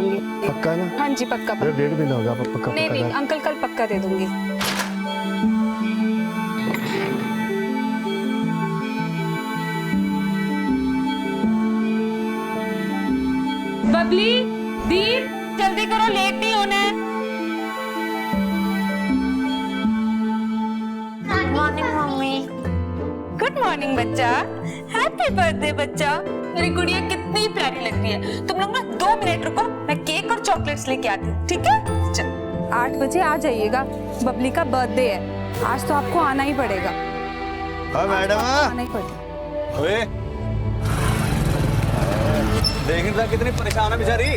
दूंगी। पक्का ना? हाँ जी पक्का। अरे 1.5 महीना हो गया, पक्का नहीं नहीं अंकल कल पक्का दे दूंगी। बबली, दीप, जल्दी करो, लेट नहीं होना है। Good morning mummy. Good morning बच्चा। हैप्पी बर्थडे बच्चा। मेरी गुड़िया कितनी प्यारी लग रही है। तुम लोग ना 2 मिनट रुको, मैं केक और चॉकलेट्स लेके आती हूँ, ठीक है? चल 8 बजे आ जाइएगा, बबली का बर्थडे है। आज तो आपको आना ही पड़ेगा। हाँ मैडम, आना ही पड़ेगा। ओए देख रहा कितनी परेशान है बेचारी।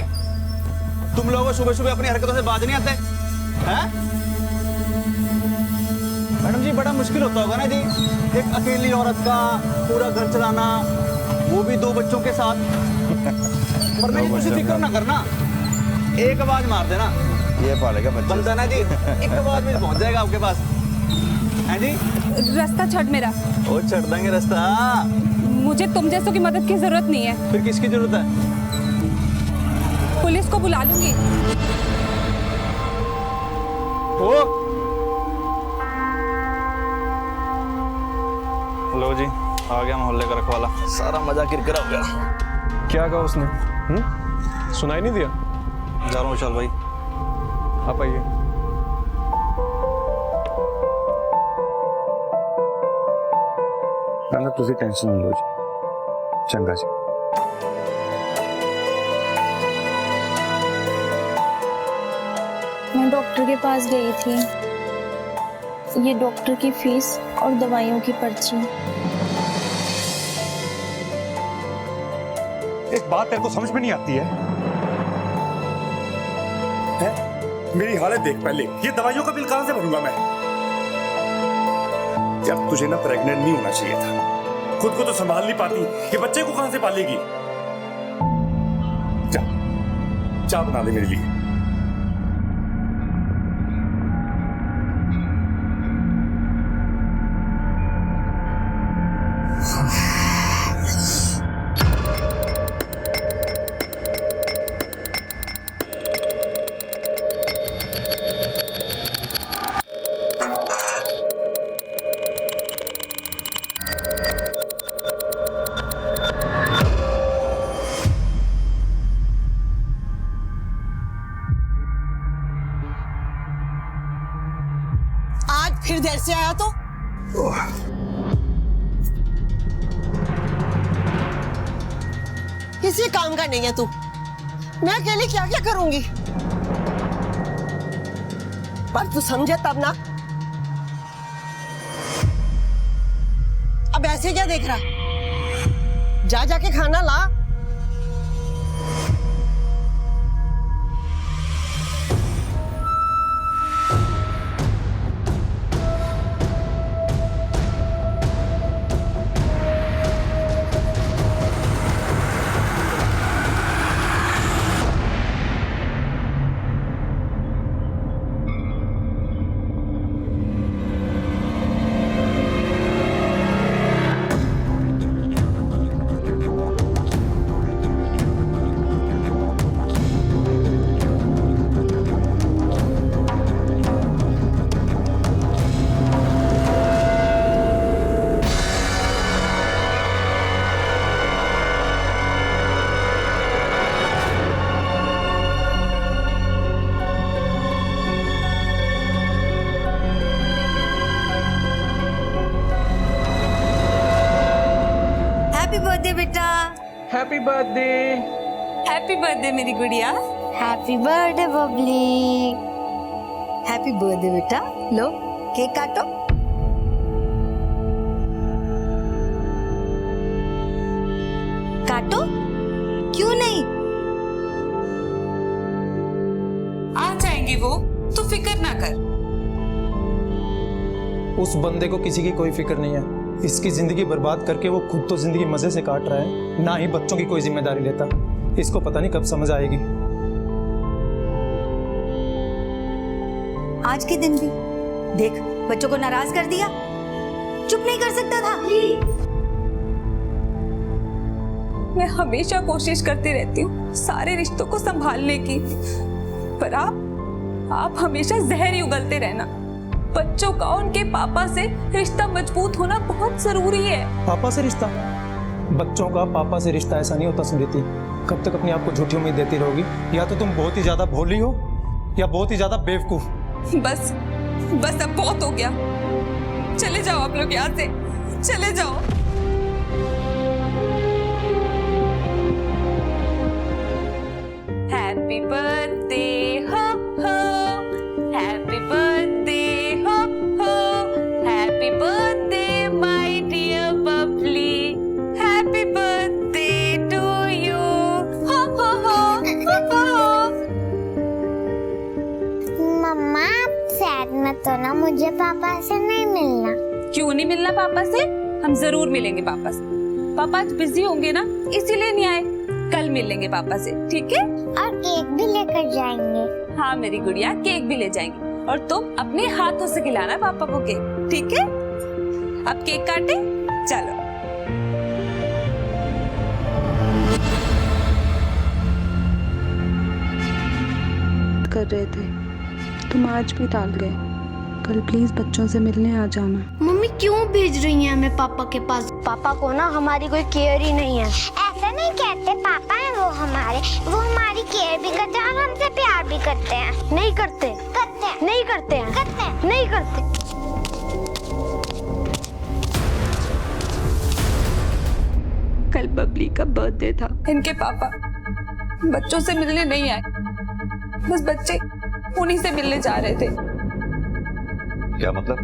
तुम लोगों सुबह सुबह अपनी हरकतों से बाज नहीं आते हैं? मैडम जी बड़ा मुश्किल होता होगा ना जी, एक अकेली औरत का पूरा घर चलाना, वो भी 2 बच्चों के साथ। पर नहीं कुछ फिक्र ना करना, एक आवाज मार देना, ये पालेगा बच्चा। बनता ना जी, एक आवाज में पहुंच जाएगा आपके पास। हैं जी? रास्ता छड़ मेरा। ओ छड़ देंगे रास्ता। मुझे तुम जैसों की मदद की जरूरत नहीं है। फिर किसकी जरूरत है? पुलिस को बुला लूंगी। ओ लो जी, आ गया मोहल्ले का रखवाला। सारा मजा किरकिरा हो गया। क्या कहा उसने? सुनाई नहीं दिया? जा रहा हूँ विशाल भाई। आप आइए। ना तुझे टेंशन नहीं लो जी, चंगा जी। मैं डॉक्टर के पास गई थी। ये डॉक्टर की फीस और दवाइयों की पर्ची। एक बात तेरे को समझ में नहीं आती है? मेरी हालत देख पहले, ये दवाइयों का बिल कहां से भरूंगा मैं? जब तुझे ना प्रेग्नेंट नहीं होना चाहिए था, खुद को तो संभाल नहीं पाती, ये बच्चे को कहां से पालेगी? चाय बना दे मेरे लिए। फिर देर से आया तो किसी काम का नहीं है तू। मैं अकेले क्या क्या करूंगी? पर तू समझे तब ना। अब ऐसे क्या देख रहा? जा जाके खाना ला। बर्थडे बेटा। Happy birthday. हैप्पी बर्थडे मेरी गुड़िया। Happy birthday Babli. Happy birthday बेटा। लो केक काटो। काटो। क्यों नहीं? आ जाएंगे वो, तू फिक्र ना कर। उस बंदे को किसी की कोई फिक्र नहीं है। इसकी जिंदगी बर्बाद करके वो खुद तो जिंदगी मजे से काट रहा है, ना ही बच्चों की कोई जिम्मेदारी लेता। इसको पता नहीं कब समझ आएगी। आज के दिन भी देख बच्चों को नाराज कर दिया। चुप नहीं कर सकता था। मैं हमेशा कोशिश करती रहती हूँ सारे रिश्तों को संभालने की, पर आप हमेशा जहर ही उगलते रहना। बच्चों का उनके पापा से रिश्ता मजबूत होना बहुत जरूरी है। पापा से रिश्ता? बच्चों का पापा से रिश्ता ऐसा नहीं होता स्मृति। कब तक अपने आप को झूठी उम्मीद देती रहोगी? या तो तुम बहुत ही ज्यादा भोली हो या बहुत ही ज्यादा बेवकूफ। बस अब बहुत हो गया। चले जाओ आप लोग यहाँ से, चले जाओ। हैप्पी बर्थडे हो, हैप्पी बर्थडे हो, happy birthday my dear Babli, happy birthday to you. Mumma sad मत हो ना, मुझे पापा से नहीं मिलना। क्यों नहीं मिलना पापा से? हम जरूर मिलेंगे पापा से। पापा आज बिजी होंगे ना, इसीलिए नहीं आए। कल मिलेंगे पापा से, ठीक है? और केक भी लेकर जाएंगे। हाँ मेरी गुड़िया, केक भी ले जाएंगे और तुम अपने हाथों से खिलाना पापा को केक, ठीक है? अब केक काटे, चलो। कर रहे थे, तुम आज भी टाल गए। कल प्लीज बच्चों से मिलने आ जाना। मम्मी क्यों भेज रही हैं हमें पापा के पास? पापा को ना हमारी कोई केयर ही नहीं है। ऐसा नहीं कहते, पापा है वो हमारी केयर भी करते हैं और हमसे प्यार भी करते हैं। नहीं करते, करते हैं, नहीं करते हैं, करते हैं, नहीं करते। कल बबली का बर्थडे था। इनके पापा बच्चों से मिलने नहीं आए, बस बच्चे उन्हीं से मिलने जा रहे थे। क्या मतलब?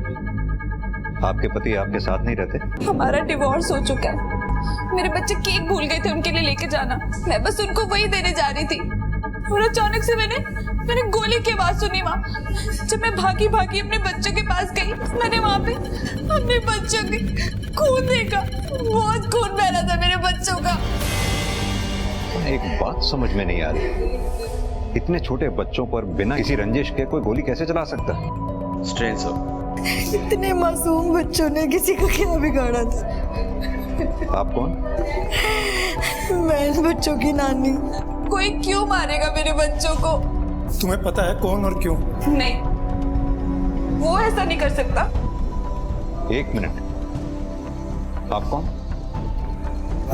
आपके पति आपके साथ नहीं रहते? हमारा डिवोर्स हो चुका है। मेरे बच्चे केक भूल गए थे उनके लिए लेके जाना, मैं बस उनको वही देने जा रही थी और अचानक से मैंने गोली की आवाज सुनी वहां। जब मैं भागी अपने बच्चों के पास गई, मैंने वहां पे अपने बच्चों के खून देखा। बहुत खून बह रहा था मेरे बच्चों का। एक बात समझ में नहीं आ रही, इतने छोटे बच्चों पर बिना किसी रंजिश के कोई गोली कैसे चला सकता है? Strain sir. इतने मासूम बच्चों ने किसी का क्या बिगाड़ा था? आप कौन? मैं इन बच्चों की नानी। कोई क्यों मारेगा मेरे बच्चों को? तुम्हें पता है कौन और क्यों? नहीं, वो ऐसा नहीं कर सकता। एक मिनट, आप कौन?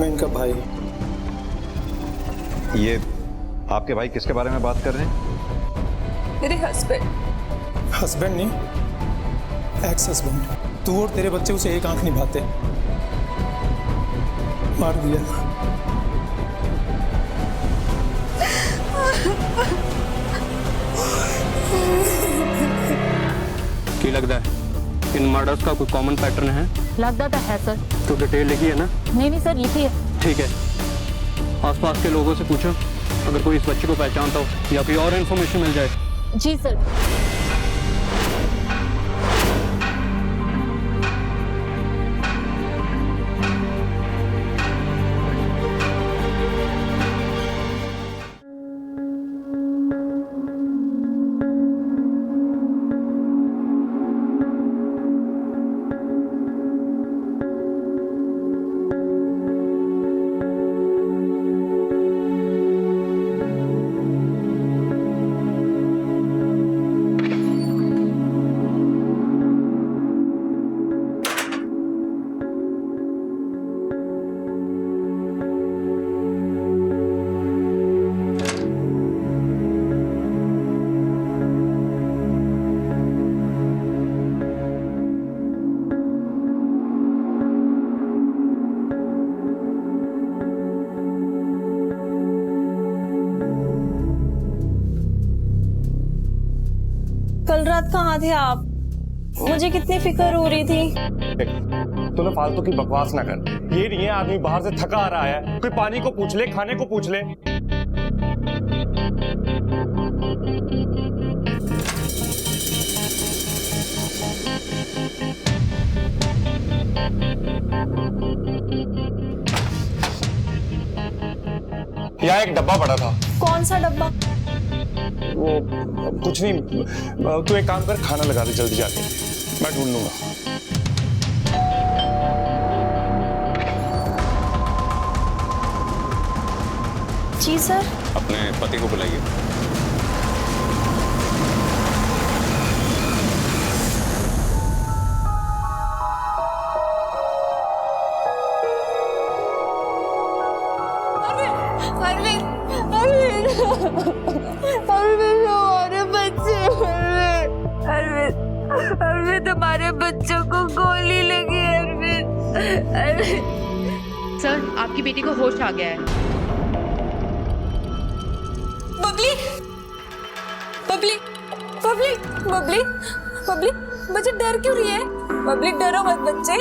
मैं इनका भाई। ये आपके भाई किसके बारे में बात कर रहे हैं? मेरे हस्बैंड। हस्बैंड नहीं, एक्स हस्बैंड। तू और तेरे बच्चे उसे एक आंख निभाते, मार दिया। की लगता है इन मर्डर्स का कोई कॉमन पैटर्न है? लगता तो है सर। तो डिटेल लिखी है ना? नहीं सर, लिखी है। ठीक है, आसपास के लोगों से पूछो, अगर कोई इस बच्चे को पहचानता हो या कोई और इन्फॉर्मेशन मिल जाए। जी सर। कल रात कहाँ थे आप? मुझे कितनी फिक्र हो रही थी। तूने फालतू की बकवास ना कर। ये नहीं है आदमी बाहर से थका आ रहा है, कोई पानी को पूछ ले, खाने को पूछ ले। यहाँ एक डब्बा पड़ा था। कौन सा डब्बा? वो कुछ नहीं, तू एक काम कर, खाना लगा दे जल्दी जाके, मैं ढूंढ लूंगा। जी सर। अपने पति को बुलाइए। अरविंद हमारे बच्चों को गोली लगी है। अरविंद सर आपकी बेटी को होश आ गया है। बबली बबली बबली बबली बबली बच्चे डर क्यों रही है? बबली डरो मत बच्चे,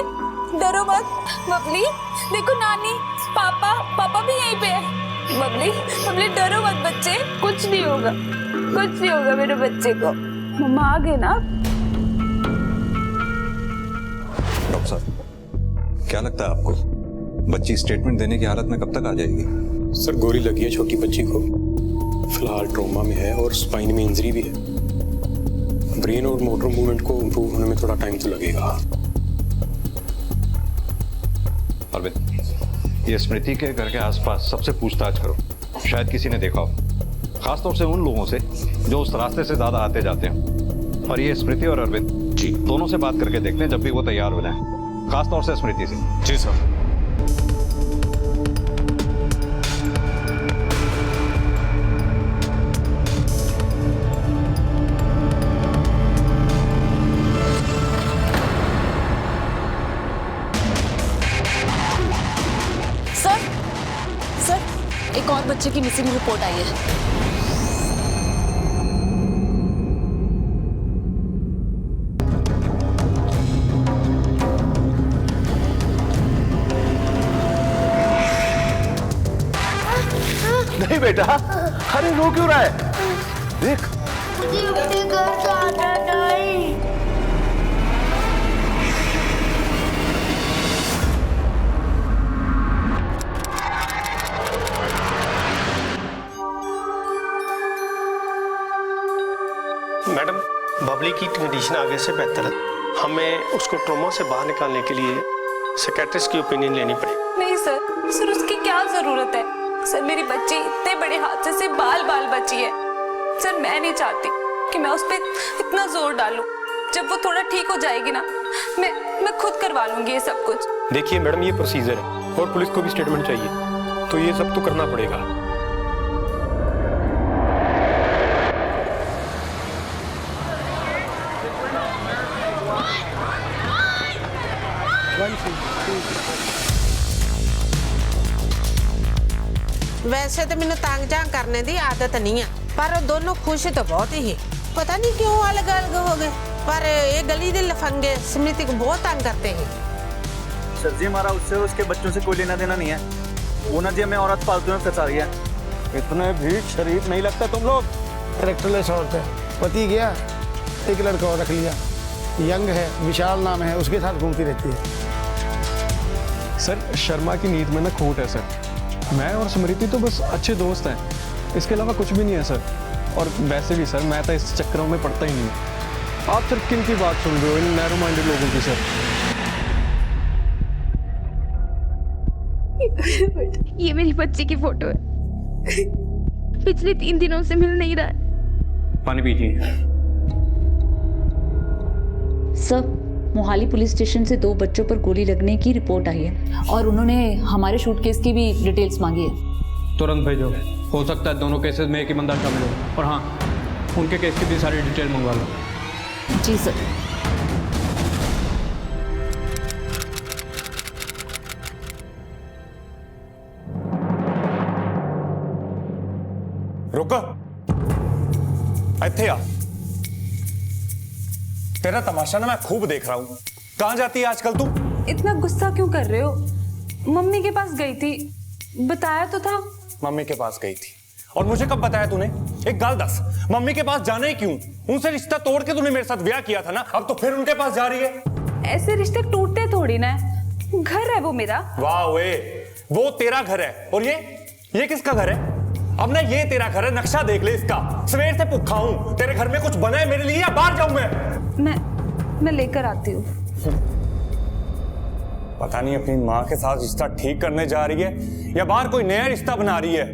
डरो मत। बबली देखो नानी पापा भी यहीं पे है। बबली बबली डरो मत बच्चे, कुछ नहीं होगा मेरे बच्चे को। मम्मा आ गए ना। डॉक्टर साहब, क्या लगता है आपको बच्ची स्टेटमेंट देने की हालत में कब तक आ जाएगी? सर गोली लगी है छोटी बच्ची को, फिलहाल ट्रोमा में है और स्पाइन में इंजरी भी है। ब्रेन और मोटर मूवमेंट को इम्प्रूव होने में थोड़ा टाइम तो लगेगा। अरविंद, ये स्मृति के घर के आसपास सबसे पूछताछ करो, शायद किसी ने देखा हो, खासतौर से उन लोगों से जो उस रास्ते से ज्यादा आते जाते हैं। और ये स्मृति और अरविंद जी दोनों से बात करके देखते हैं जब भी वो तैयार हो जाए, खासतौर से स्मृति से। जी सर। सर एक और बच्चे की मिसिंग रिपोर्ट आई है। नहीं बेटा, अरे रो क्यों रहा है? देख मैडम, बबली की कंडीशन आगे से बेहतर है। हमें उसको ट्रोमा से बाहर निकालने के लिए साइकियाट्रिस्ट की ओपिनियन लेनी पड़ेगी। नहीं सर उसकी क्या जरूरत है? सर मेरी बच्ची इतने बड़े हादसे से बाल बची है। सर मैं नहीं चाहती कि मैं उस पर इतना जोर डालूं। जब वो थोड़ा ठीक हो जाएगी ना, मैं खुद करवा लूंगी ये सब कुछ। देखिए मैडम, ये प्रोसीजर है और पुलिस को भी स्टेटमेंट चाहिए, तो ये सब तो करना पड़ेगा। वैसे तो मैंने तांग झांग करने की आदत नहीं है, पर वो दोनों खुश तो बहुत ही। पता नहीं क्यों अलग अलग हो गए, पर ये गली के लफंगे स्मृति को बहुत तंग करते हैं। सर जी, हमारा उससे उसके बच्चों से कोई लेना देना नहीं है। वो ना जी हमें औरत फालतू में फंसा रही है। इतने भी शरीफ नहीं लगता तुम लोग। कैरेक्टरलेस औरत है, पति गया एक लड़का और रख लिया, यंग है, विशाल नाम है, उसके साथ घूमती रहती है। सर शर्मा की नींद में ना खोट है सर। मैं और स्मृति तो बस अच्छे दोस्त हैं, इसके अलावा कुछ भी नहीं है सर। और वैसे भी सर मैं तो इस चक्करों में पड़ता ही नहीं। आप सर किन की बात सुन रहे हो? इन नैरो माइंडेड लोगों की सर। ये मेरी बच्ची की फोटो है, पिछले 3 दिनों से मिल नहीं रहा है। पानी पीजिए। सर मोहाली पुलिस स्टेशन से 2 बच्चों पर गोली लगने की रिपोर्ट आई है और उन्होंने हमारे शूटकेस की भी डिटेल्स मांगी है। तुरंत भेजो, हो सकता है दोनों केसेस में एक ही बंदा शामिल हो। और हाँ, उनके केस की भी सारी डिटेल मंगवा लो। जी सर। रुको, इत्थे आ। तेरा तमाशा ना मैं खूब देख रहा हूँ। कहाँ जाती है आजकल तू? इतना गुस्सा क्यों कर रहे हो? मम्मी के पास गई थी, बताया तो था। मम्मी के पास गई थी और मुझे कब बताया तूने? एक गल दस, मम्मी के पास जाना ही क्यों? उनसे रिश्ता तोड़ के तूने मेरे साथ ब्याह किया था ना, अब तो फिर उनके पास जा रही है। ऐसे रिश्ते टूटते थोड़ी ना है, घर है वो मेरा। वाह वे, वो तेरा घर है और ये किसका घर है? अब ना ये तेरा घर है, नक्शा देख ले इसका। सवेर से भूखा हूं, तेरे घर में कुछ बना है मेरे लिए या बाहर जाऊं मैं लेकर आती हूँ। पता नहीं अपनी माँ के साथ रिश्ता ठीक करने जा रही है या बाहर कोई नया रिश्ता बना रही है।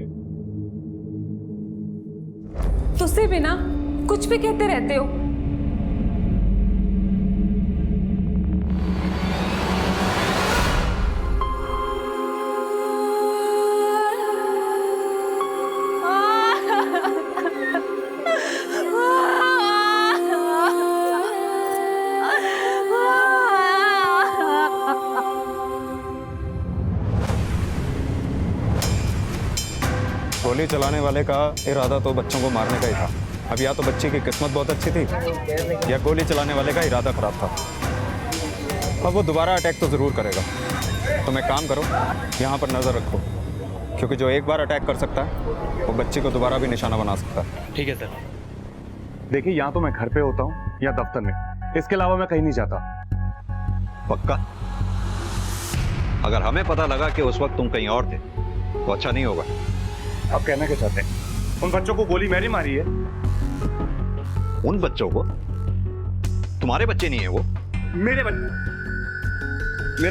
तुझसे भी ना कुछ भी कहते रहते हो। गोली चलाने वाले का इरादा तो बच्चों को मारने का ही था। अब या तो बच्ची की किस्मत बहुत अच्छी थी या गोली चलाने वाले का इरादा खराब था। अब वो दोबारा अटैक तो ज़रूर करेगा। तो मैं काम करो, यहाँ पर नज़र रखो, क्योंकि जो एक बार अटैक कर सकता है वो बच्ची को दोबारा भी निशाना बना सकता है। ठीक है सर। देखिए, यहाँ तो मैं घर पे होता हूँ या दफ्तर में, इसके अलावा मैं कहीं नहीं जाता। पक्का? अगर हमें पता लगा कि उस वक्त तुम कहीं और थे तो अच्छा नहीं होगा। आप कहना क्या चाहते हैं? उन बच्चों को गोली मैंने मारी है। उन बच्चों को? तुम्हारे बच्चे नहीं है वो? मेरे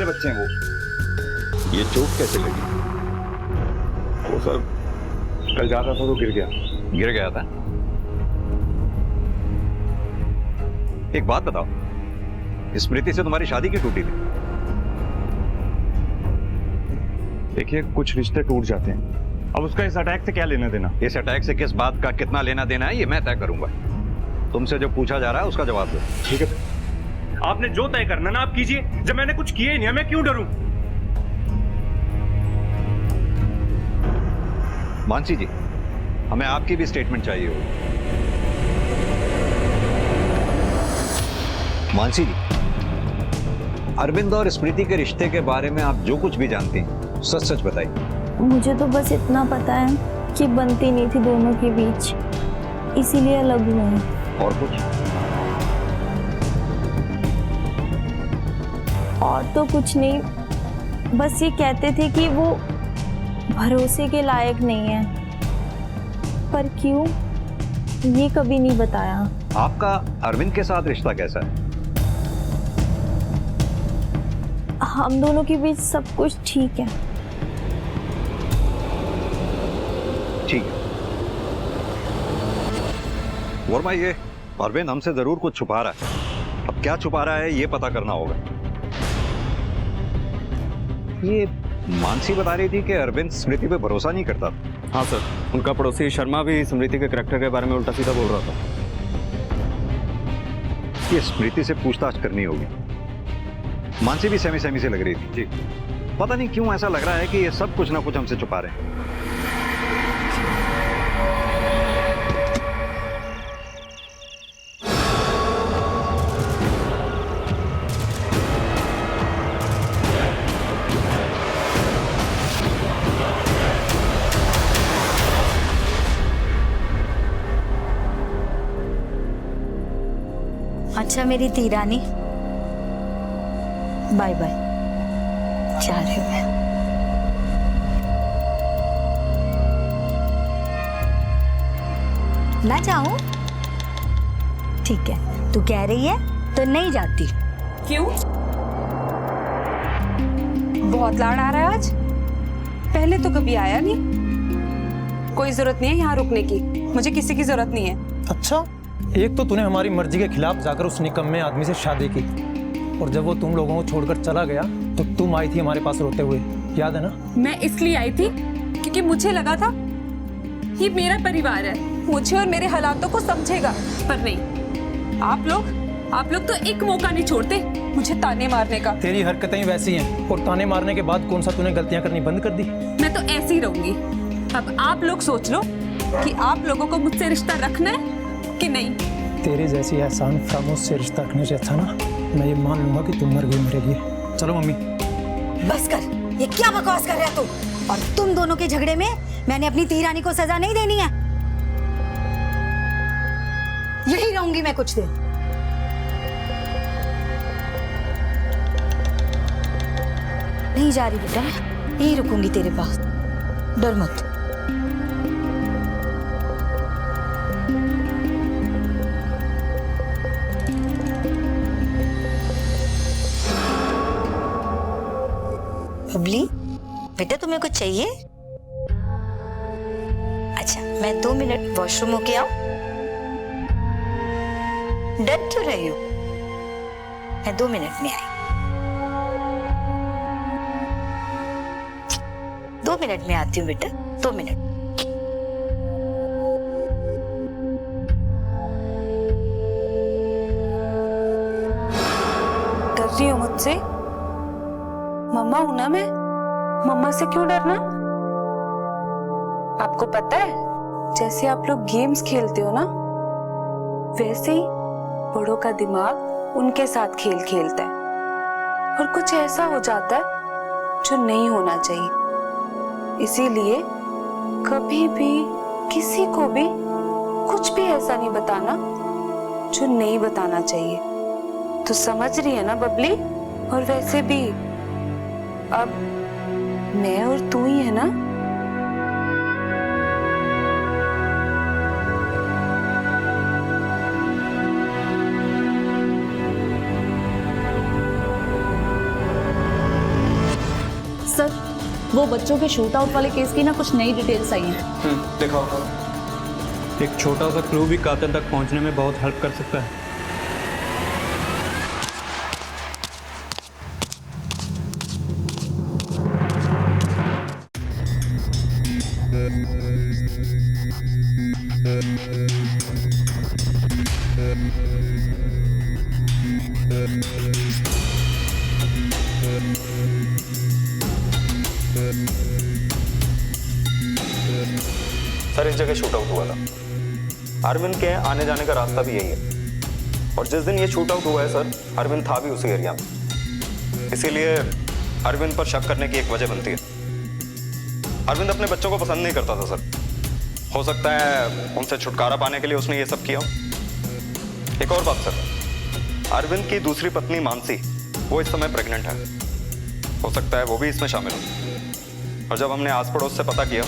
बच्चे हैं वो। ये चोट कैसे लगी? वो सर, कल जा रहा था तो गिर गया था। एक बात बताओ, स्मृति से तुम्हारी शादी क्यों टूटी थी? देखिए, कुछ रिश्ते टूट जाते हैं, अब उसका इस अटैक से क्या लेना देना? इस अटैक से किस बात का कितना लेना देना है ये मैं तय करूंगा। तुमसे जो पूछा जा रहा है उसका जवाब दो। ठीक है, आपने जो तय करना ना आप कीजिए। जब मैंने कुछ किया ही नहीं, मैं क्यों डरूं? मानसी जी, हमें आपकी भी स्टेटमेंट चाहिए होगी। मानसी जी, अरविंद और स्मृति के रिश्ते के बारे में आप जो कुछ भी जानती हैं सच सच बताइए। मुझे तो बस इतना पता है कि बनती नहीं थी दोनों के बीच, इसीलिए अलग हुए हैं। और कुछ? और तो कुछ नहीं, बस ये कहते थे कि वो भरोसे के लायक नहीं है, पर क्यों ये कभी नहीं बताया। आपका अरविंद के साथ रिश्ता कैसा है? हम दोनों के बीच सब कुछ ठीक है। ठीक है। वर्मा, ये अरविंद हमसे जरूर कुछ छुपा रहा है। अब क्या छुपा रहा है ये पता करना होगा। ये मानसी बता रही थी कि अरविंद स्मृति पे भरोसा नहीं करता। हाँ सर, उनका पड़ोसी शर्मा भी स्मृति के करैक्टर के बारे में उल्टा सीधा बोल रहा था। ये स्मृति से पूछताछ करनी होगी। मानसी भी सहमी सहमी से लग रही थी। जी, पता नहीं क्यों ऐसा लग रहा है कि ये सब कुछ ना कुछ हमसे छुपा रहे हैं। अच्छा मेरी तीरानी, बाय बाय, जा रही हूँ मैं। ना जाऊं? ठीक है, तू कह रही है तो नहीं जाती। क्यों? बहुत लाड़ आ रहा है आज? पहले तो कभी आया नहीं। कोई जरूरत नहीं है यहाँ रुकने की, मुझे किसी की जरूरत नहीं है। अच्छा, एक तो तूने हमारी मर्जी के खिलाफ जाकर उस निकम्मे आदमी से शादी की, और जब वो तुम लोगों को छोड़कर चला गया तो तुम आई थी हमारे पास रोते हुए, याद है ना? मैं इसलिए आई थी क्योंकि मुझे लगा था ये मेरा परिवार है, मुझे और मेरे हालातों को समझेगा, पर नहीं। आप लोग तो एक मौका नहीं छोड़ते मुझे ताने मारने का। तेरी हरकतें वैसी हैं, और ताने मारने के बाद कौन सा तूने गलतियां करनी बंद कर दी? मैं तो ऐसी ही रहूंगी। अब आप लोग सोच लो कि आप लोगों को मुझसे रिश्ता रखना है कि नहीं। तेरे जैसी एहसान फरामोश से रिश्ता रखने से अच्छा ना मैं ये मान लूंगा कि तुम मर गई मेरे लिए। चलो मम्मी। बस कर, ये क्या बकवास कर रहा तू? और तुम दोनों के झगड़े में मैंने अपनी तीरानी को सजा नहीं देनी है। यही रहूंगी मैं कुछ दिन। नहीं जा रही बेटा, यही रुकूंगी तेरे पास, डर मत। बबली, बेटा तुम्हें कुछ चाहिए? अच्छा, मैं 2 मिनट वॉशरूम होके आऊं? डर क्यों रही हो? मैं 2 मिनट में आई। 2 मिनट में आती हूँ बेटा, 2 मिनट। डर रही हो मुझसे? मम्मा हूं ना मैं, मम्मा से क्यों डरना? आपको पता है, जैसे आप लोग गेम्स खेलते हो ना, वैसे ही बड़ों का दिमाग उनके साथ खेल खेलता है और कुछ ऐसा हो जाता है जो नहीं होना चाहिए। इसीलिए कभी भी किसी को भी कुछ भी ऐसा नहीं बताना जो नहीं बताना चाहिए। तो समझ रही है ना बबली? और वैसे भी अब मैं और तू ही है ना। सर, वो बच्चों के शूट आउट वाले केस की ना कुछ नई डिटेल्स आई हैं। देखो, एक छोटा सा क्लू भी कातिल तक पहुंचने में बहुत हेल्प कर सकता है। सर, इस जगह शूट आउट हुआ था। अरविंद के आने जाने का रास्ता भी यही है और जिस दिन ये शूट आउट हुआ है सर, अरविंद था भी उसी एरिया में। इसीलिए अरविंद पर शक करने की एक वजह बनती है। अरविंद अपने बच्चों को पसंद नहीं करता था सर। हो सकता है उनसे छुटकारा पाने के लिए उसने ये सब किया। एक और बात सर, अरविंद की दूसरी पत्नी मानसी, वो इस समय प्रेग्नेंट है। हो सकता है वो भी इसमें शामिल हो। और जब हमने आस पड़ोस से पता किया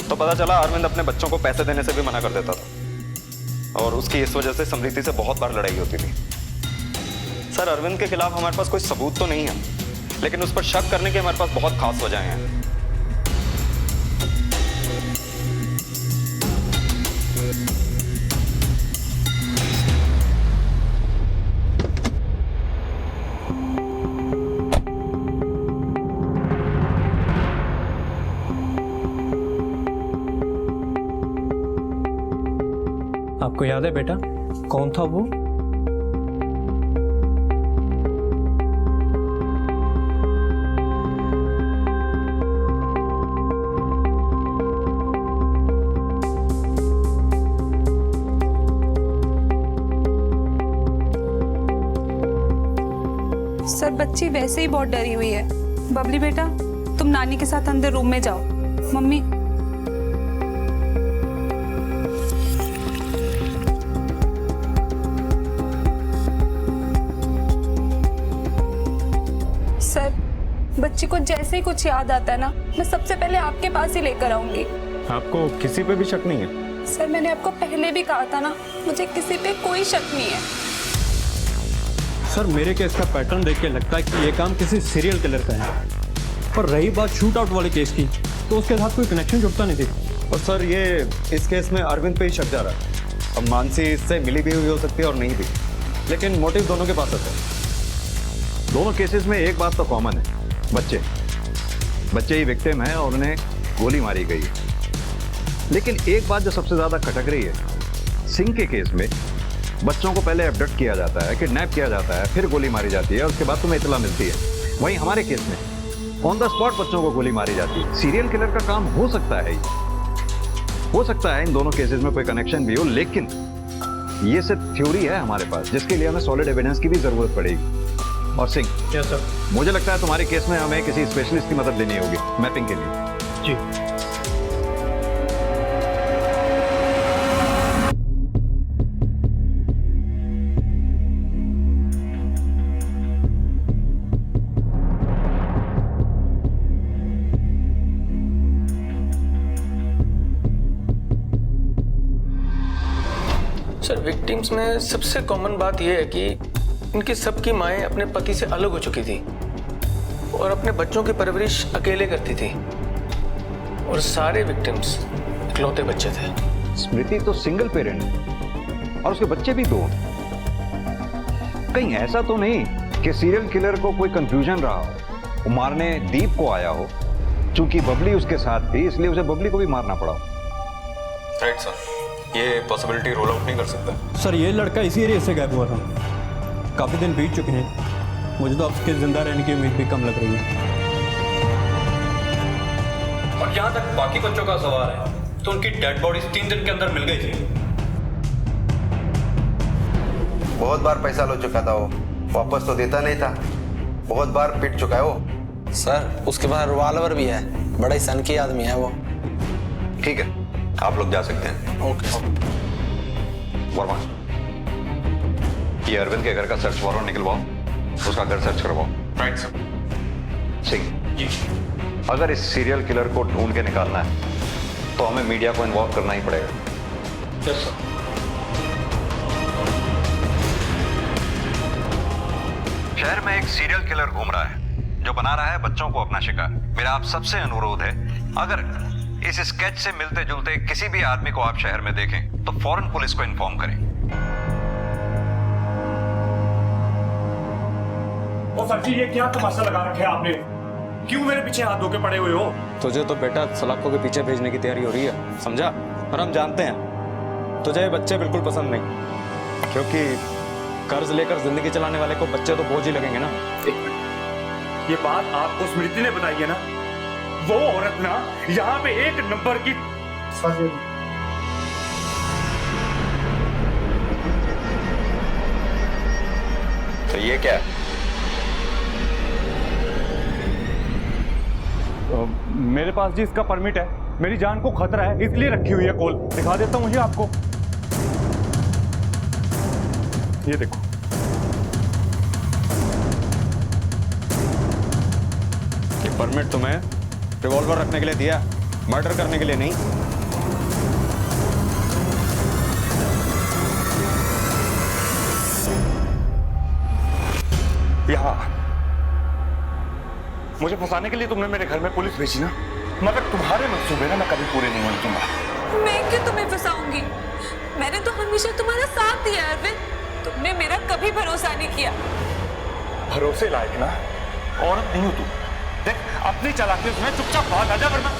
तो पता चला अरविंद अपने बच्चों को पैसे देने से भी मना कर देता था और उसकी इस वजह से समृति से बहुत बार लड़ाई होती थी। सर, अरविंद के खिलाफ हमारे पास कोई सबूत तो नहीं है, लेकिन उस पर शक करने की हमारे पास बहुत खास वजह हैं। आपको याद है बेटा, कौन था वो? सर, बच्ची वैसे ही बहुत डरी हुई है। बबली बेटा, तुम नानी के साथ अंदर रूम में जाओ। मम्मी, सर, बच्ची को जैसे ही कुछ याद आता है ना, मैं सबसे पहले आपके पास ही लेकर आऊंगी। आपको किसी पे भी शक नहीं है? सर, मैंने आपको पहले भी कहा था ना, मुझे किसी पे कोई शक नहीं है। सर, मेरे केस का पैटर्न देख के लगता है कि ये काम किसी सीरियल किलर का है। पर रही बात शूट आउट वाले केस की, तो उसके साथ कोई कनेक्शन जुड़ता नहीं थी। और सर, ये इस केस में अरविंद पे ही शक जा रहा है। अब मानसी इससे मिली भी हुई हो सकती है और नहीं भी, लेकिन मोटिव दोनों के पास है। दोनों केसेस में एक बात तो कॉमन है, बच्चे ही विक्टिम है और उन्हें गोली मारी गई है। लेकिन एक बात जो सबसे ज्यादा खटक रही है, सिंह के केस में बच्चों को पहले एब्डक्ट किया जाता है, किडनैप किया जाता है, फिर गोली मारी जाती है और उसके बाद तुम्हें इतला मिलती है। वहीं हमारे केस में ऑन द स्पॉट बच्चों को गोली मारी जाती है। सीरियल किलर का काम हो सकता है, हो सकता है इन दोनों केसेस में कोई कनेक्शन भी हो, लेकिन ये सिर्फ थ्योरी है हमारे पास, जिसके लिए हमें सॉलिड एविडेंस की भी जरूरत पड़ेगी। और सिंह, यस सर, मुझे लगता है तुम्हारे केस में हमें किसी स्पेशलिस्ट की मदद लेनी होगी मैपिंग के लिए। जी। सर, विक्टिम्स में सबसे कॉमन बात यह है कि इनकी सबकी माएँ अपने पति से अलग हो चुकी थी और अपने बच्चों की परवरिश अकेले करती थी और सारे विक्टिम्स इकलौते बच्चे थे। स्मृति तो सिंगल पेरेंट है और उसके बच्चे भी 2 हैं। कहीं ऐसा तो नहीं कि सीरियल किलर को कोई कंफ्यूजन रहा हो, वो मारने दीप को आया हो, चूंकि बबली उसके साथ थी इसलिए उसे बबली को भी मारना पड़ा हो। राइट सर, ये पॉसिबिलिटी रोल आउट नहीं कर सकता। सर ये लड़का इसी एरिया से गायब हुआ था, काफ़ी दिन बीत चुके हैं, मुझे तो अब उसके जिंदा रहने की उम्मीद भी कम लग रही है। और यहाँ तक बाकी बच्चों का सवाल है तो उनकी डेड बॉडीज 3 दिन के अंदर मिल गई थी। बहुत बार पैसा लो चुका था वो, वापस तो देता नहीं था, बहुत बार पिट चुका है वो। सर उसके पास रिवॉल्वर भी है, बड़ा ही सनकी आदमी है वो। ठीक है, आप लोग जा सकते हैं। ओके। वर्मा, ये अरविंद के घर का सर्च वारंट निकलवाओ, उसका घर सर्च करवाओ। Right sir. सिंह जी, अगर इस सीरियल किलर को ढूंढ के निकालना है तो हमें मीडिया को इन्वॉल्व करना ही पड़ेगा। Yes sir. शहर में एक सीरियल किलर घूम रहा है जो बना रहा है बच्चों को अपना शिकार। मेरा आप सबसे अनुरोध है, अगर इस स्केच से मिलते जुलते किसी भी आदमी को आप शहर में देखें तो फौरन पुलिस को इन्फॉर्म करें। ओ सर जी, ये क्या तमाशा लगा रखे आपने? क्यों मेरे पीछे हाथ धो के पड़े हुए हो? तुझे तो बेटा सलाखों के पीछे भेजने की तैयारी हो रही है, समझा? और हम जानते हैं तुझे ये बच्चे बिल्कुल पसंद नहीं, क्योंकि कर्ज लेकर जिंदगी चलाने वाले को बच्चे तो बोझ ही लगेंगे ना। ये बात आपको स्मृति ने बताई है ना? वो औरत ना यहाँ पे 1 नंबर की तो ये क्या है? मेरे पास जी इसका परमिट है, मेरी जान को खतरा है इसलिए रखी हुई है कॉल। दिखा देता हूँ ये आपको, ये देखो। ये परमिट तुम्हें रिवॉल्वर रखने के लिए दिया, मर्डर करने के लिए नहीं। यहाँ मुझे फंसाने के लिए तुमने मेरे घर में पुलिस भेजी ना, मगर तुम्हारे मंसूबे ना मैं कभी पूरे नहीं होने दूंगा। मैं क्यों तुम्हें फंसाऊंगी? मैंने तो हमेशा तुम्हारा साथ दिया अरविंद, तुमने मेरा कभी भरोसा नहीं किया। भरोसे लायक ना औरत नहीं हो तू। देख अपनी चालाकी उसमें चुपचाप भाग आजा, वरना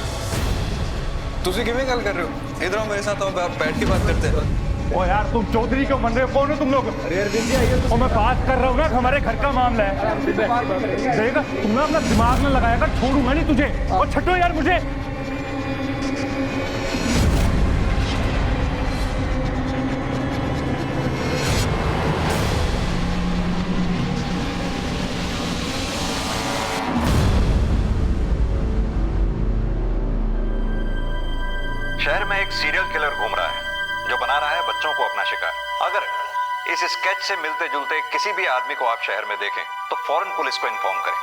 तुझे किਵੇਂ ਗੱਲ कर रहे हो? इधर आओ मेरे साथ, आप बैठ के बात करते हैं। ओ यार तुम चौधरी क्यों बन रहे हो? कौन हो तुम लोग? और मैं बात कर रहा हूँ ना, हमारे घर का मामला है। देखा तुम ना अपना दिमाग में लगाया कर, छोड़ूंगा नहीं तुझे। और छटो यार मुझे। शहर में एक सीरियल किलर घूम रहा है जो बना रहा है बच्चों को अपना शिकार। अगर इस स्केच से मिलते जुलते किसी भी आदमी को आप शहर में देखें तो फौरन पुलिस को इन्फॉर्म करें।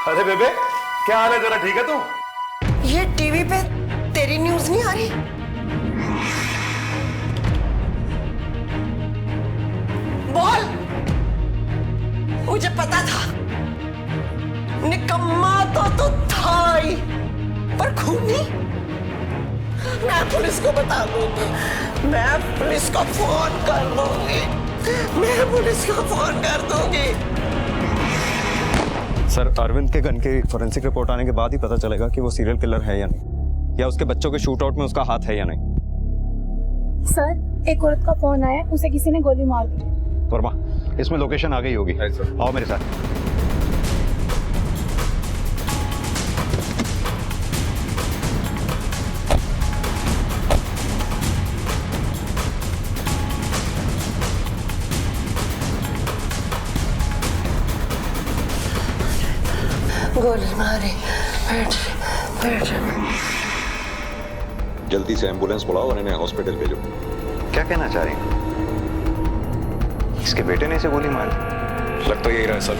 अरे बेबे, क्या हाल है? जरा ठीक है तू? ये टीवी पे तेरी न्यूज नहीं आ रही? बोल, मुझे पता था, निकम्मा तो तू था ही, पर खूनी। मैं पुलिस को बता दूंगी, मैं पुलिस को फोन कर दूंगी, मैं पुलिस को फोन कर दूंगी। सर, अरविंद के गन की फॉरेंसिक रिपोर्ट आने के बाद ही पता चलेगा कि वो सीरियल किलर है या नहीं, या उसके बच्चों के शूट आउट में उसका हाथ है या नहीं। सर, एक औरत का फोन आया, उसे किसी ने गोली मार दी। वर्मा, इसमें लोकेशन आ गई होगी, आओ मेरे साथ। गोली मारी, बैठ बैठ। जल्दी से एम्बुलेंस बुलाओ और इन्हें हॉस्पिटल भेजो। क्या कहना चाह रही हैं? इसके बेटे ने इसे गोली मारी? लग तो यही रहा है सर।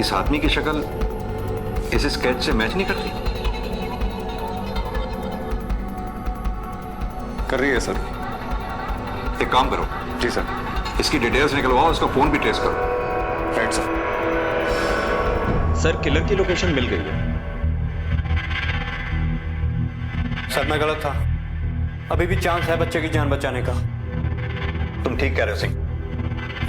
इस आदमी की शक्ल इस स्केच से मैच नहीं करती? कर रही है सर। एक काम करो। जी सर। इसकी डिटेल्स निकलवाओ, इसका फोन भी ट्रेस करो। Right sir. सर, किलर की लोकेशन मिल गई है। सर, मैं गलत था, अभी भी चांस है बच्चे की जान बचाने का। तुम ठीक कह रहे हो सिंह,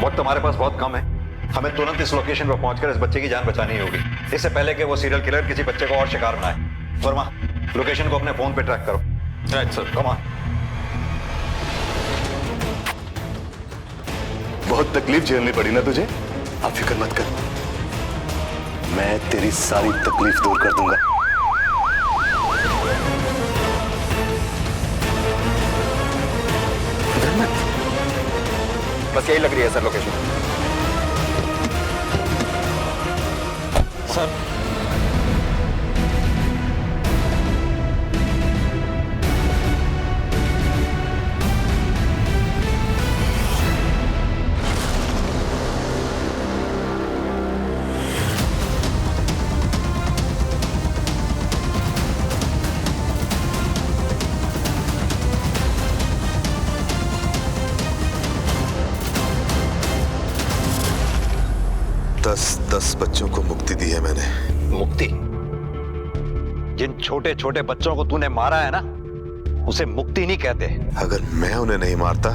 वक्त हमारे पास बहुत कम है। हमें तुरंत इस लोकेशन पर पहुंचकर इस बच्चे की जान बचानी होगी, इससे पहले कि वो सीरियल किलर किसी बच्चे को और शिकार बनाए। वर्मा, लोकेशन को अपने फोन पे ट्रैक करो। Right sir. Come on. बहुत तकलीफ झेलनी पड़ी ना तुझे? आप फिक्र मत कर, मैं तेरी सारी तकलीफ दूर कर दूंगा। बस यही लग रही है सर लोकेशन। सर दस बच्चों को मुक्ति दी है मैंने। मुक्ति? जिन छोटे छोटे बच्चों को तूने मारा है ना, उसे मुक्ति नहीं कहते। अगर मैं उन्हें नहीं मारता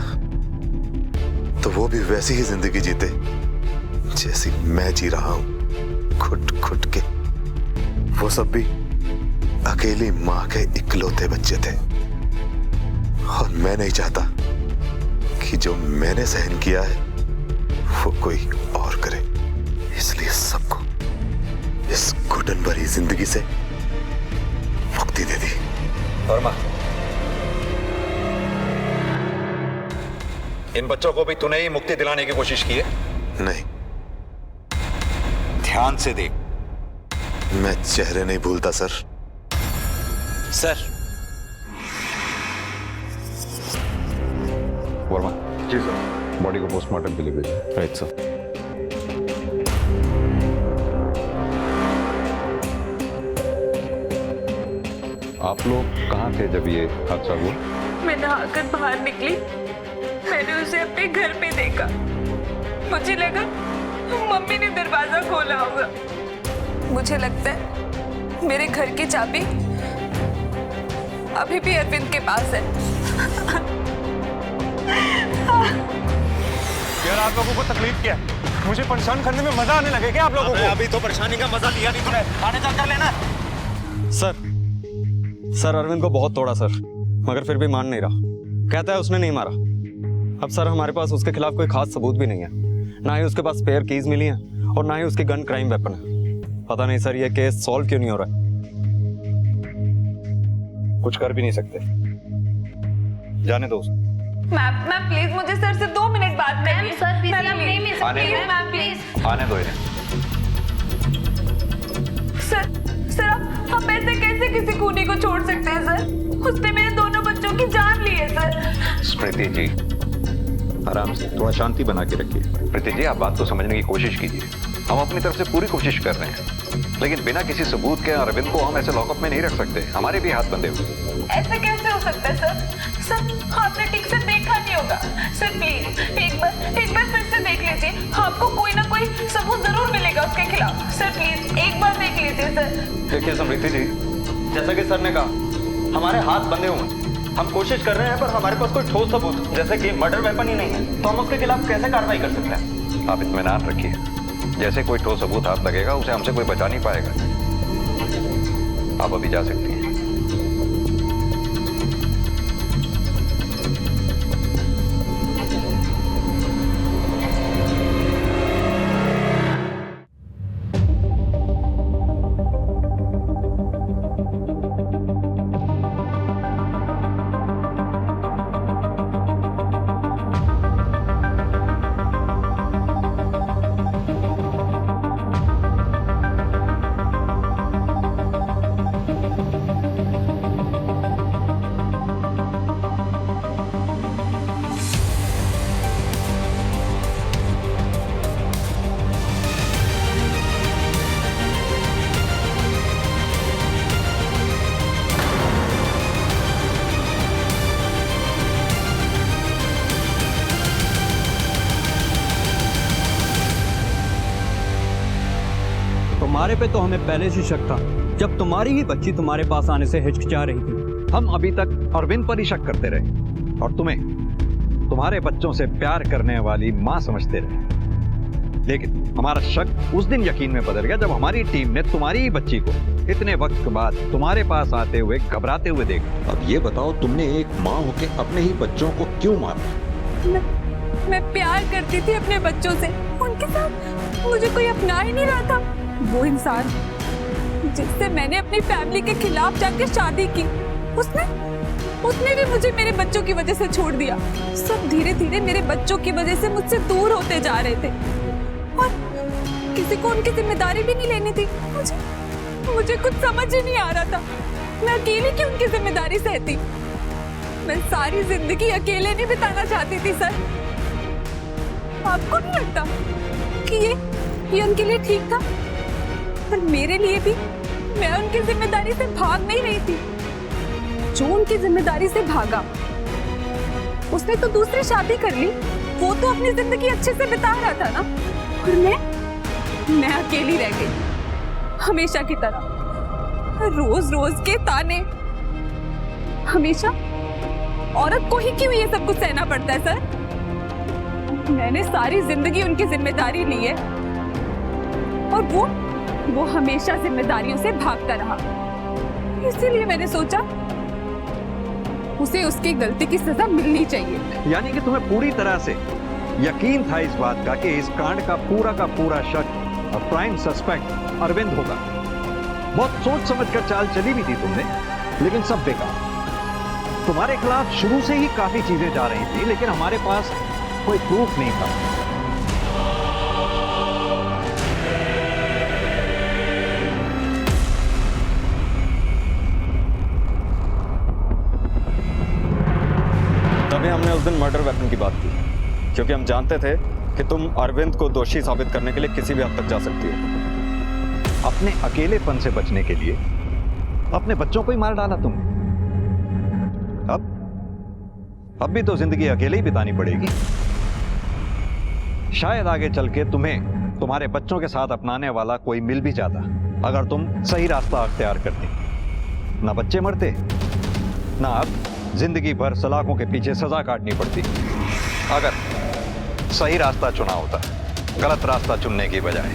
तो वो भी वैसी ही जिंदगी जीते जैसी मैं जी रहा हूं, खुट खुट के। वो सब भी अकेली मां के इकलौते बच्चे थे, और मैं नहीं चाहता कि जो मैंने सहन किया है वो कोई और करे। इसलिए सबको इस घुटन भरी जिंदगी से मुक्ति दे दी। वर्मा, इन बच्चों को भी तूने ही मुक्ति दिलाने की कोशिश की है? नहीं। ध्यान से देख। मैं चेहरे नहीं भूलता सर। सर। वर्मा। जी सर। बॉडी को पोस्टमार्टम के लिए भेजिए। Right sir. आप लोग कहाँ थे जब ये हादसा हुआ? मैं नहाकर बाहर निकली, मैंने उसे अपने घर पे देखा। मुझे लगा मम्मी ने दरवाजा खोला होगा। मुझे लगता है मेरे घर की चाबी अभी भी अरविंद के पास है। यार आप लोगों को तकलीफ क्या है? मुझे परेशान करने में मजा आने लगे क्या आप लोगों को? अभी तो परेशानी का मजा लिया नहीं तुमने, आने चल कर लेना। सर अरविंद को बहुत तोड़ा सर, मगर फिर भी मान नहीं रहा। कहता है उसने नहीं मारा। अब सर हमारे पास उसके खिलाफ कोई खास सबूत भी नहीं है, ना ही उसके पास स्पेयर कीज मिली हैं और ना ही उसकी गन क्राइम वेपन है। पता नहीं सर ये केस सॉल्व क्यों नहीं हो रहा है। कुछ कर भी नहीं सकते, जाने दो। मैम प्लीज मुझे सर से 2 मिनट बात करनी है। सर प्लीज नहीं मिल सकती है मैम, प्लीज आने दो इन्हें। सर आप ऐसे कैसे किसी खूनी को छोड़ सकते हैं सर? उसने मेरे दोनों बच्चों की जान ली है सर। स्मृति जी, आराम से, थोड़ा शांति बना के रखिए। प्रीति जी, आप बात को समझने की कोशिश कीजिए। हम अपनी तरफ से पूरी कोशिश कर रहे हैं, लेकिन बिना किसी सबूत के अरविंद को हम ऐसे लॉकअप में नहीं रख सकते। हमारे भी हाथ बंधे हुए। ऐसा कैसे हो सकता है सर आपने ठीक से देखा नहीं होगा। सर प्लीज एक बार फिर से देख लीजिए, आपको कोई ना कोई सबूत जरूर मिलेगा उसके खिलाफ। सर प्लीज एक बार देख लीजिए सर। देखिए समृति जी, जैसा कि सर ने कहा, हमारे हाथ बंधे हुए हैं। हम कोशिश कर रहे हैं पर हमारे पास कोई ठोस सबूत जैसे कि मर्डर वेपन ही नहीं है, तो हम उसके खिलाफ कैसे कार्रवाई कर सकते हैं? आप इत्मीनान रखिए, जैसे कोई ठोस सबूत हाथ लगेगा उसे हमसे कोई बचा नहीं पाएगा। आप अभी जा सकती हैं। तुम्हारे पे तो हमें पहले से शक था, जब तुम्हारी ही बच्ची तुम्हारे पास आने से हिचकिचा रही थी। हम अभी तक अरविंद पर ही शक करते रहे और तुम्हें तुम्हारे बच्चों से प्यार करने वाली मां समझते रहे। लेकिन हमारा शक उस दिन यकीन में बदल गया जब हमारी टीम ने तुम्हारी ही बच्ची को इतने वक्त के बाद तुम्हारे पास आते हुए घबराते हुए देखा। अब ये बताओ, तुमने एक माँ होके अपने ही बच्चों को क्यों मारा? मैं प्यार करती थी अपने बच्चों से, उनके साथ मुझे कोई अपना ही नहीं रहा था। वो इंसान जिससे मैंने अपनी फैमिली के खिलाफ जाकर शादी की, उसने भी मुझे मेरे बच्चों की वजह से छोड़ दिया। सब धीरे धीरे मेरे बच्चों की वजह से मुझसे दूर होते जा रहे थे और किसी को उनकी जिम्मेदारी भी नहीं लेनी थी। मुझे कुछ समझ ही नहीं आ रहा था, मैं अकेले क्यों उनकी जिम्मेदारी सहती। मैं सारी जिंदगी अकेले नहीं बिताना चाहती थी सर। आपको नहीं लगता कि ये उनके लिए ठीक था? पर मेरे लिए भी मैं उनकी जिम्मेदारी से भाग नहीं रही थी। जो उनकी जिम्मेदारी से भागा उसने तो दूसरी शादी कर ली, वो तो अपनी जिंदगी अच्छे से बिता रहा था ना। और मैं अकेली रह गई हमेशा की तरह। रोज रोज के ताने, हमेशा औरत को ही क्यों ये सब कुछ सहना पड़ता है सर? मैंने सारी जिंदगी उनकी जिम्मेदारी ली है और वो हमेशा जिम्मेदारियों से भागता रहा। इसीलिए मैंने सोचा उसे उसकी गलती की सजा मिलनी चाहिए। यानी कि तुम्हें पूरी तरह से यकीन था इस बात का कि इस कांड का पूरा शक और प्राइम सस्पेक्ट अरविंद होगा। बहुत सोच समझकर चाल चली भी थी तुमने, लेकिन सब बेकार। तुम्हारे खिलाफ शुरू से ही काफी चीजें जा रही थी, लेकिन हमारे पास कोई प्रूफ नहीं था। तभी हमने उस दिन मर्डर वेपन की बात की, क्योंकि हम जानते थे कि तुम अरविंद को दोषी साबित करने के लिए किसी भी हद तक जा सकती हो। अपने अकेलेपन से बचने के लिए अपने बच्चों को ही मार डाला तुमने। अब भी तो जिंदगी अकेले ही बितानी पड़ेगी। शायद आगे चल के तुम्हें तुम्हारे बच्चों के साथ अपनाने वाला कोई मिल भी जाता, अगर तुम सही रास्ता अख्तियार करती। ना बच्चे मरते, ना अब जिंदगी भर सलाखों के पीछे सजा काटनी पड़ती। अगर सही रास्ता चुना होता, गलत रास्ता चुनने की बजाय।